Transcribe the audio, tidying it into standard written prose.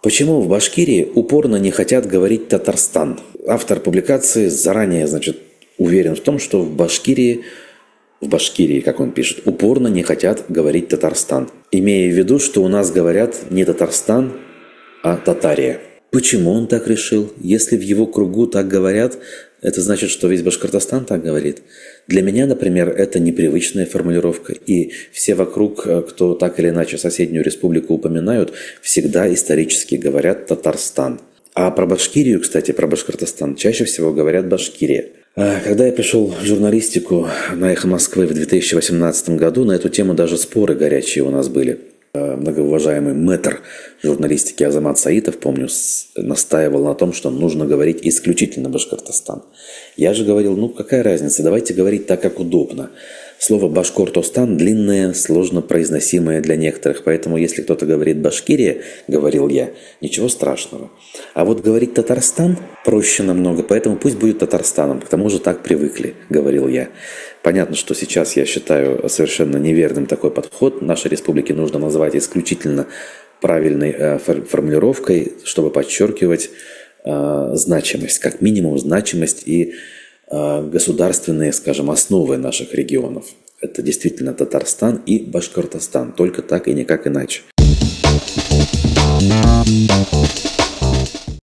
Почему в Башкирии упорно не хотят говорить «Татарстан»? Автор публикации заранее, уверен в том, что в Башкирии, как он пишет, упорно не хотят говорить «Татарстан», имея в виду, что у нас говорят не «Татарстан», а «Татария». Почему он так решил? Если в его кругу так говорят, это значит, что весь Башкортостан так говорит. Для меня, например, это непривычная формулировка. И все вокруг, кто так или иначе соседнюю республику упоминают, всегда исторически говорят «Татарстан». А про Башкирию, кстати, про Башкортостан чаще всего говорят «Башкирия». Когда я пришел в журналистику на «Эхо Москвы» в 2018 году, на эту тему даже споры горячие у нас были. Многоуважаемый мэтр журналистики Азамат Саитов, помню, настаивал на том, что нужно говорить исключительно Башкортостан. Я же говорил, какая разница, давайте говорить так, как удобно. Слово «Башкортостан» длинное, сложно произносимое для некоторых, поэтому если кто-то говорит «Башкирия», говорил я, ничего страшного. А вот говорить «Татарстан» проще намного, поэтому пусть будет Татарстаном, к тому же так привыкли, говорил я. Понятно, что сейчас я считаю совершенно неверным такой подход. Нашей республике нужно называть исключительно правильной формулировкой, чтобы подчеркивать значимость, как минимум значимость и государственные, основы наших регионов. Это действительно Татарстан и Башкортостан, только так и никак иначе.